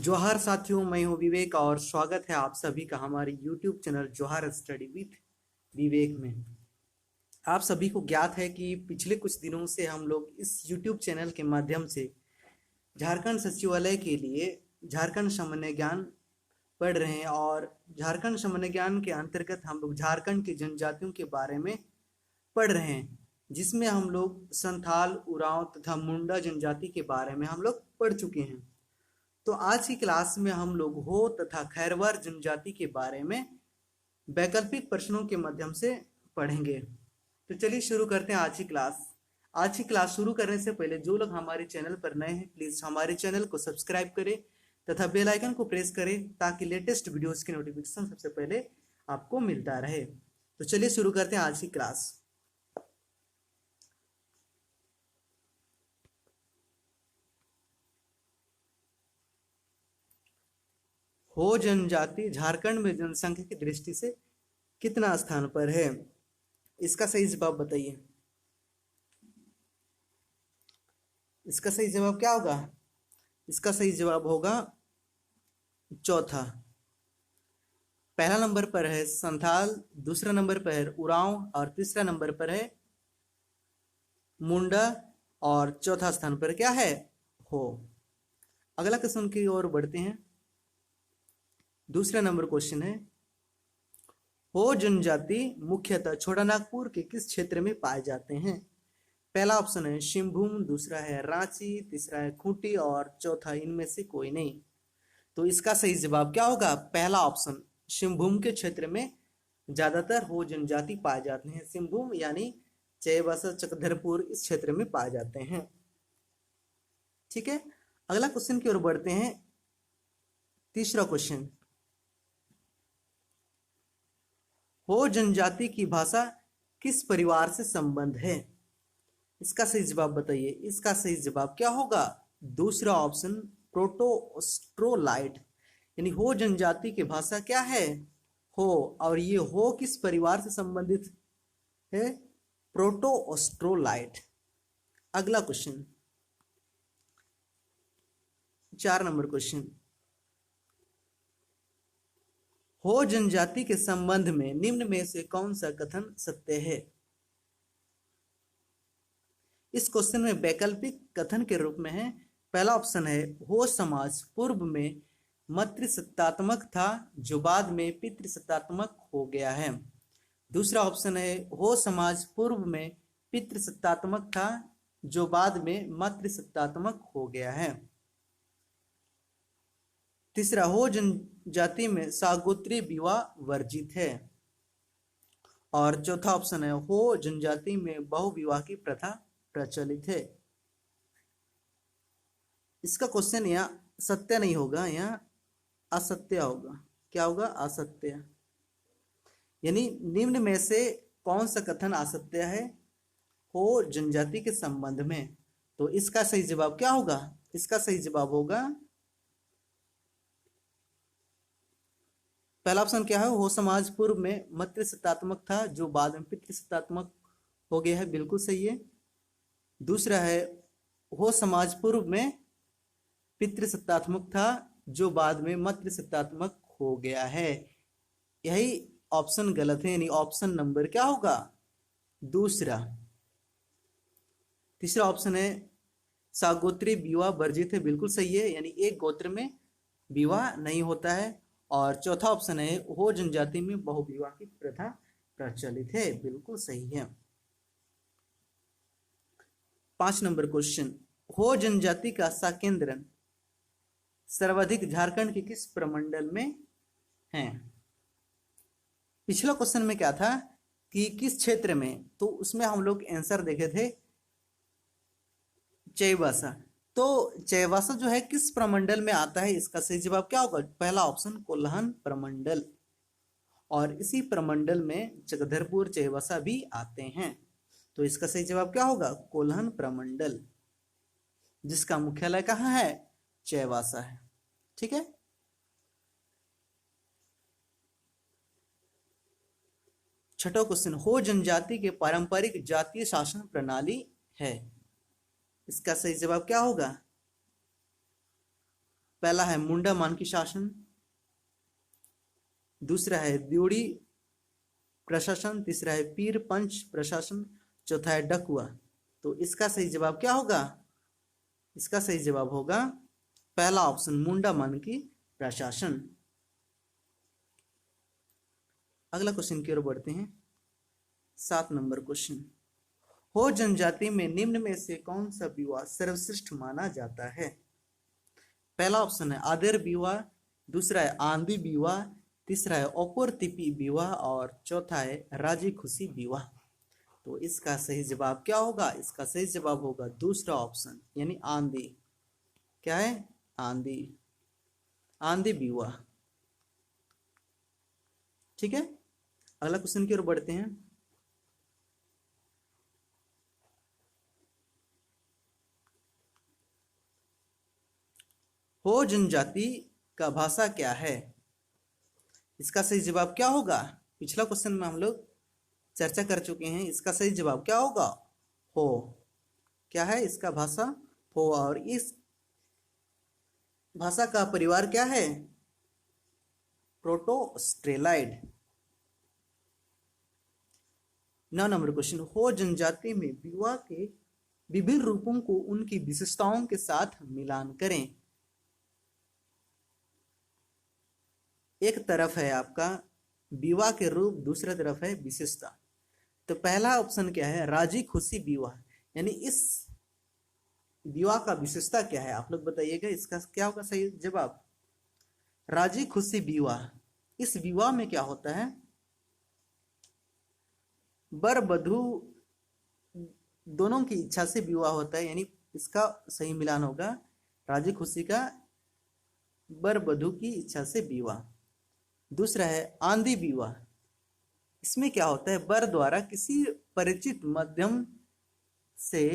जोहार साथियों, मैं हूं विवेक और स्वागत है आप सभी का हमारे YouTube चैनल जोहार स्टडी विथ विवेक में। आप सभी को ज्ञात है कि पिछले कुछ दिनों से हम लोग इस YouTube चैनल के माध्यम से झारखंड सचिवालय के लिए झारखंड सामान्य ज्ञान पढ़ रहे हैं और झारखंड सामान्य ज्ञान के अंतर्गत हम लोग झारखंड की जनजातियों के बारे में पढ़ रहे हैं, जिसमें हम लोग संथाल, उरांव तथा मुंडा जनजाति के बारे में हम लोग पढ़ चुके हैं। तो आज की क्लास में हम लोग हो तथा खैरवार जनजाति के बारे में वैकल्पिक प्रश्नों के माध्यम से पढ़ेंगे। तो चलिए शुरू करते हैं आज की क्लास। आज की क्लास शुरू करने से पहले जो लोग हमारे चैनल पर नए हैं, प्लीज हमारे चैनल को सब्सक्राइब करें तथा बेल आइकन को प्रेस करें ताकि लेटेस्ट वीडियोस की नोटिफिकेशन सबसे पहले आपको मिलता रहे। तो चलिए शुरू करते हैं आज की क्लास। हो जनजाति झारखंड में जनसंख्या की दृष्टि से कितना स्थान पर है? इसका सही जवाब बताइए। इसका सही जवाब क्या होगा? इसका सही जवाब होगा चौथा। पहला नंबर पर है संथाल, दूसरा नंबर पर है उरांव और तीसरा नंबर पर है मुंडा और चौथा स्थान पर क्या है? हो। अगला क्वेश्चन की ओर बढ़ते हैं। दूसरा नंबर क्वेश्चन है, हो जनजाति मुख्यतः छोटानागपुर के किस क्षेत्र में पाए जाते हैं? पहला ऑप्शन है सिंहभूम, दूसरा है रांची, तीसरा है खूंटी और चौथा इनमें से कोई नहीं। तो इसका सही जवाब क्या होगा? पहला ऑप्शन, सिंहभूम के क्षेत्र में ज्यादातर हो जनजाति पाए जाते हैं। सिंहभूम यानी चाईबासा, चक्रधरपुर इस क्षेत्र में पाए जाते हैं। ठीक है, अगला क्वेश्चन की ओर बढ़ते हैं। तीसरा क्वेश्चन, हो जनजाति की भाषा किस परिवार से संबंध है? इसका सही जवाब बताइए। इसका सही जवाब क्या होगा? दूसरा ऑप्शन, प्रोटो-ऑस्ट्रोलाइड। यानी हो जनजाति की भाषा क्या है? हो। और ये हो किस परिवार से संबंधित है? प्रोटो-ऑस्ट्रोलाइड। अगला क्वेश्चन, 4 नंबर क्वेश्चन, हो जनजाति के संबंध में निम्न में से कौन सा कथन सत्य है? इस क्वेश्चन में वैकल्पिक कथन के रूप में है। पहला ऑप्शन है, हो समाज पूर्व में मातृसत्तात्मक था जो बाद में पितृसत्तात्मक हो गया है। दूसरा ऑप्शन है, हो समाज पूर्व में पितृसत्तात्मक था जो बाद में मातृसत्तात्मक हो गया है। तीसरा, हो जनजाति में सागोत्री विवाह वर्जित है। और चौथा ऑप्शन है, हो जनजाति में बहुविवाह की प्रथा प्रचलित है। इसका क्वेश्चन यहाँ सत्य नहीं होगा, यहाँ असत्य होगा। क्या होगा? असत्य। यानी निम्न में से कौन सा कथन असत्य है हो जनजाति के संबंध में? तो इसका सही जवाब क्या होगा? इसका सही जवाब होगा पहला ऑप्शन क्या है, हो समाज पूर्व में मातृसत्तात्मक था जो बाद में पितृसत्तात्मक हो गया है, बिल्कुल सही है। दूसरा है, हो समाज पूर्व में पितृसत्तात्मक था जो बाद में मातृसत्तात्मक हो गया है। यही ऑप्शन गलत है, यानी ऑप्शन नंबर क्या होगा? दूसरा। तीसरा ऑप्शन है सागोत्री विवाह वर्जित है, बिल्कुल सही है, यानी एक गोत्र में विवाह नहीं होता है। और चौथा ऑप्शन है, हो जनजाति में बहुविवाह की प्रथा प्रचलित है, बिल्कुल सही है। 5 नंबर क्वेश्चन, हो जनजाति का साकेंद्रन सर्वाधिक झारखंड के किस प्रमंडल में है? पिछला क्वेश्चन में क्या था कि किस क्षेत्र में, तो उसमें हम लोग आंसर देखे थे चाईबासा। तो चाईबासा जो है किस प्रमंडल में आता है? इसका सही जवाब क्या होगा? पहला ऑप्शन, कोल्हान प्रमंडल। और इसी प्रमंडल में चक्रधरपुर, चाईबासा भी आते हैं। तो इसका सही जवाब क्या होगा? कोल्हान प्रमंडल, जिसका मुख्यालय कहाँ है? चाईबासा है। ठीक है, छठा क्वेश्चन, हो जनजाति के पारंपरिक जातीय शासन प्रणाली है। इसका सही जवाब क्या होगा? पहला है मुंडा मानकी शासन, दूसरा है द्योड़ी प्रशासन, तीसरा है पीर पंच प्रशासन, चौथा है डकुआ। तो इसका सही जवाब क्या होगा? इसका सही जवाब होगा पहला ऑप्शन, मुंडा मानकी प्रशासन। अगला क्वेश्चन की ओर बढ़ते हैं। 7 नंबर क्वेश्चन, हो जनजाति में निम्न में से कौन सा विवाह सर्वश्रेष्ठ माना जाता है? पहला ऑप्शन है आदर विवाह, दूसरा है आंधी विवाह, तीसरा है औपोर्तिपी विवाह और चौथा है राजी खुशी विवाह। तो इसका सही जवाब क्या होगा? इसका सही जवाब होगा दूसरा ऑप्शन, यानी आंधी। क्या है? आंधी, आंधी विवाह। ठीक है, अगला क्वेश्चन की ओर बढ़ते हैं। हो जनजाति का भाषा क्या है? इसका सही जवाब क्या होगा? पिछला क्वेश्चन में हम लोग चर्चा कर चुके हैं, इसका सही जवाब क्या होगा? हो। क्या है इसका भाषा? हो। और इस भाषा का परिवार क्या है? प्रोटोस्ट्रेलाइड। 9 नंबर क्वेश्चन, हो जनजाति में विवाह के विभिन्न रूपों को उनकी विशेषताओं के साथ मिलान करें। एक तरफ है आपका विवाह के रूप, दूसरा तरफ है विशेषता। तो पहला ऑप्शन क्या है? राजी खुशी विवाह, यानी इस विवाह का विशेषता क्या है? आप लोग बताइएगा, इसका क्या होगा सही जवाब? राजी खुशी विवाह। इस विवाह में क्या होता है? वर वधू दोनों की इच्छा से विवाह होता है, यानी इसका सही मिलान होगा राजी खुशी का वर वधू की इच्छा से विवाह। दूसरा है आंधी विवाह। इसमें क्या होता है? वर द्वारा किसी परिचित माध्यम से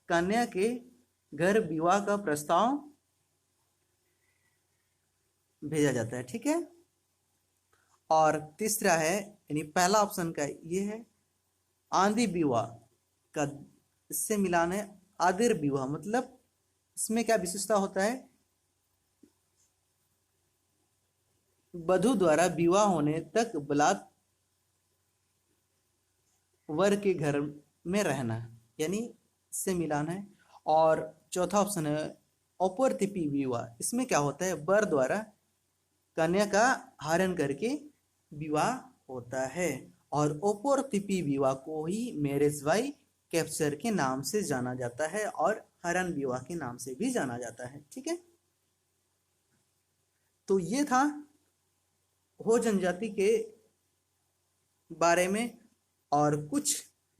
कन्या के घर विवाह का प्रस्ताव भेजा जाता है। ठीक है, और तीसरा है, यानी पहला ऑप्शन का ये है आंधी विवाह का, इससे मिलान है आदिर विवाह। मतलब इसमें क्या विशेषता होता है? वधू द्वारा विवाह होने तक बलात् वर के घर में रहना, यानी इससे मिलान है। और चौथा ऑप्शन है औपोर्तिपी विवाह। इसमें क्या होता है? वर द्वारा कन्या का हरण करके विवाह होता है। और औपोर्तिपी विवाह को ही मैरिज बाय कैप्चर के नाम से जाना जाता है और हरण विवाह के नाम से भी जाना जाता है। ठीक है, तो ये था हो जनजाति के बारे में। और कुछ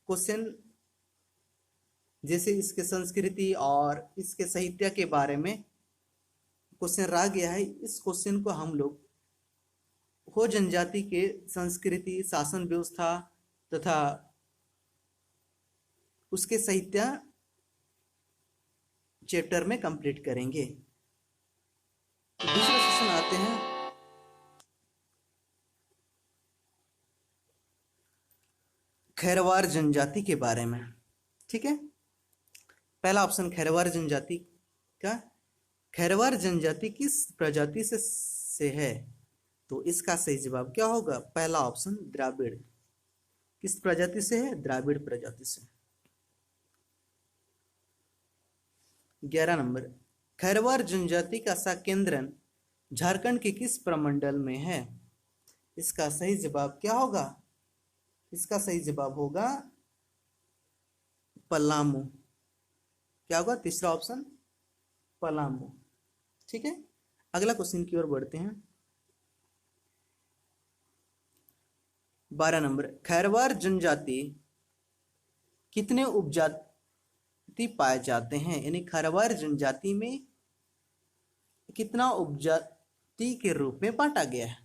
क्वेश्चन जैसे इसके संस्कृति और इसके साहित्य के बारे में क्वेश्चन रह गया है। इस क्वेश्चन को हम लोग हो जनजाति के संस्कृति, शासन व्यवस्था तथा उसके साहित्य चैप्टर में कंप्लीट करेंगे। दूसरा सेशन आते हैं खैरवार जनजाति के बारे में। ठीक है, पहला ऑप्शन खैरवार जनजाति का, खैरवार जनजाति किस प्रजाति से है? तो इसका सही जवाब क्या होगा? पहला ऑप्शन द्राविड़। किस प्रजाति से है? द्राविड़ प्रजाति से। 11 नंबर, खैरवार जनजाति का संकेंद्रण झारखंड के किस प्रमंडल में है? इसका सही जवाब क्या होगा? इसका सही जवाब होगा पलामू। क्या होगा? तीसरा ऑप्शन पलामू। ठीक है, अगला क्वेश्चन की ओर बढ़ते हैं। 12 नंबर, खैरवार जनजाति कितने उपजाति पाए जाते हैं? यानी खैरवार जनजाति में कितना उपजाति के रूप में बांटा गया है?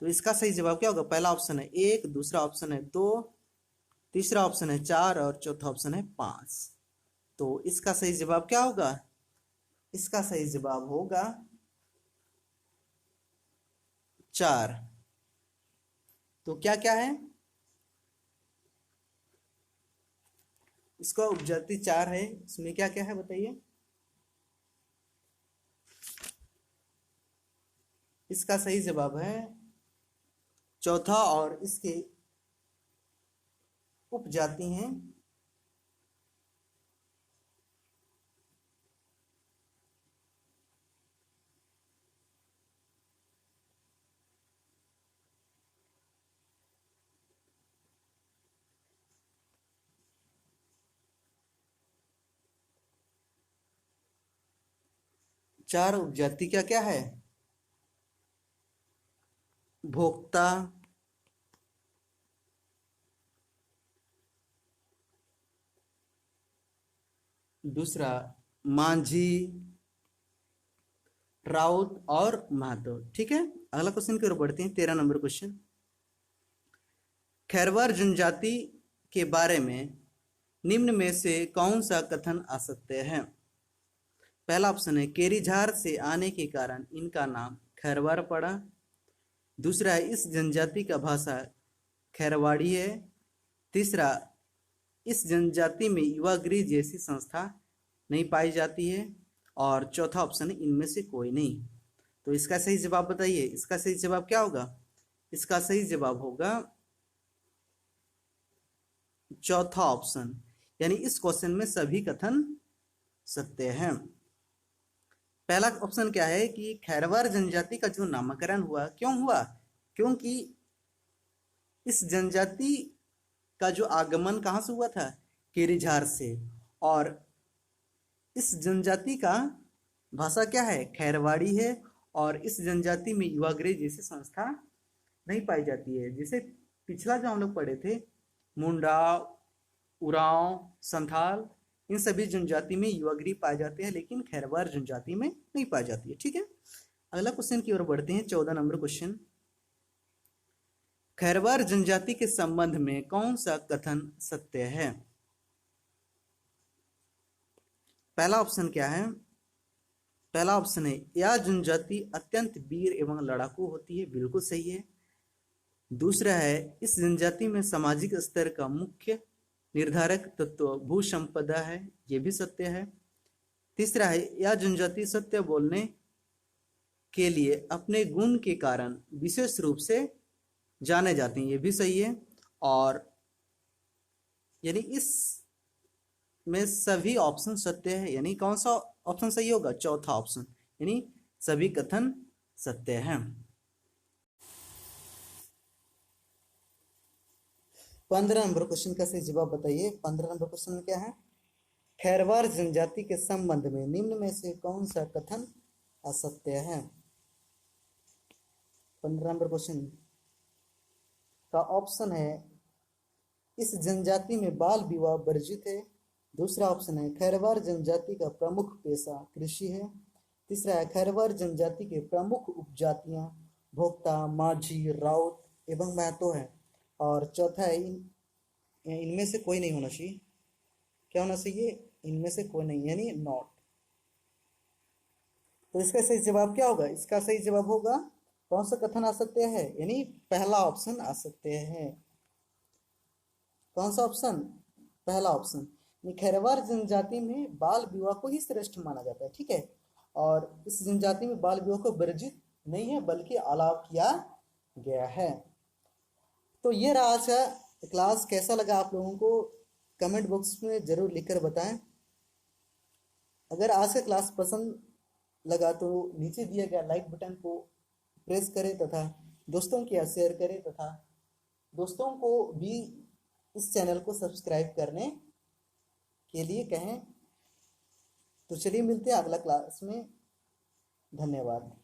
तो इसका सही जवाब क्या होगा? पहला ऑप्शन है 1, दूसरा ऑप्शन है 2, तीसरा ऑप्शन है 4 और चौथा ऑप्शन है 5। तो इसका सही जवाब क्या होगा? इसका सही जवाब होगा 4। तो क्या क्या है? इसका उपजाति 4 है। इसमें क्या क्या है बताइए? इसका सही जवाब है चौथा, और इसके उपजाति हैं चार उपजाति क्या क्या है? भोक्ता, दूसरा मांझी, राउत और महतो। ठीक है, अगला क्वेश्चन की ओर बढ़ते हैं। 13 नंबर क्वेश्चन। खैरवार जनजाति के बारे में निम्न में से कौन सा कथन असत्य है? पहला ऑप्शन है केरीझार से आने के कारण इनका नाम खैरवार पड़ा। दूसरा है इस जनजाति का भाषा खैरवाड़ी है। तीसरा, इस जनजाति में युवा गृह जैसी संस्था नहीं पाई जाती है। और चौथा ऑप्शन है इनमें से कोई नहीं। तो इसका सही जवाब बताइए, इसका सही जवाब क्या होगा? इसका सही जवाब होगा चौथा ऑप्शन, यानी इस क्वेश्चन में सभी कथन सत्य हैं। पहला ऑप्शन क्या है कि खैरवार जनजाति का जो नामकरण हुआ, क्यों हुआ? क्योंकि इस जनजाति का जो आगमन कहाँ से हुआ था? केरीझार से। और इस जनजाति का भाषा क्या है? खैरवाड़ी है। और इस जनजाति में युवागृह जैसी संस्था नहीं पाई जाती है। जैसे पिछला जो हम लोग पढ़े थे, मुंडा, उरांव, संथाल, इन सभी जनजाति में युवागृह पाए जाते हैं, लेकिन खैरवार जनजाति में नहीं पाई जाती है। ठीक है, अगला क्वेश्चन की ओर बढ़ते हैं। 14 नंबर क्वेश्चन। खैरवार जनजाति के संबंध में कौन सा कथन सत्य है? पहला ऑप्शन क्या है? पहला ऑप्शन है यह जनजाति अत्यंत वीर एवं लड़ाकू होती है, बिल्कुल सही है। दूसरा है इस जनजाति में सामाजिक स्तर का मुख्य निर्धारक तत्व भू संपदा है, ये भी सत्य है। तीसरा है यह जनजाति सत्य बोलने के लिए अपने गुण के कारण विशेष रूप से जाने जाते हैं, ये भी सही है। और यानी इस में सभी ऑप्शन सत्य है, यानी कौन सा ऑप्शन सही होगा? चौथा ऑप्शन, यानी सभी कथन सत्य हैं। 15 नंबर क्वेश्चन का सही जवाब बताइए। 15 नंबर क्वेश्चन में क्या है? खैरवार जनजाति के संबंध में निम्न में से कौन सा कथन असत्य है? 15 नंबर क्वेश्चन का ऑप्शन है इस जनजाति में बाल विवाह वर्जित है। दूसरा ऑप्शन है खैरवार जनजाति का प्रमुख पेशा कृषि है। तीसरा है खैरवार जनजाति के प्रमुख उपजातियां भोक्ता, माझी, राउत एवं महतो है। और चौथा है इनमें से कोई नहीं होना चाहिए। क्या होना चाहिए? इनमें से कोई नहीं, यानी नॉट। तो इसका सही जवाब क्या होगा? इसका सही जवाब होगा कौन सा कथन असत्य है? यानी पहला ऑप्शन असत्य है। कौन सा ऑप्शन? पहला ऑप्शन। खैरवार जनजाति में बाल विवाह को ही श्रेष्ठ माना जाता है। ठीक है, और इस जनजाति में बाल विवाह को वर्जित नहीं है बल्कि अलाव किया गया है। तो ये रहा आज का क्लास। कैसा लगा आप लोगों को कमेंट बॉक्स में जरूर लिखकर बताएं। अगर आज का क्लास पसंद लगा तो नीचे दिए गए लाइक बटन को प्रेस करें तथा दोस्तों के साथ शेयर करें तथा दोस्तों को भी इस चैनल को सब्सक्राइब करने के लिए कहें। तो चलिए मिलते हैं अगला क्लास में। धन्यवाद।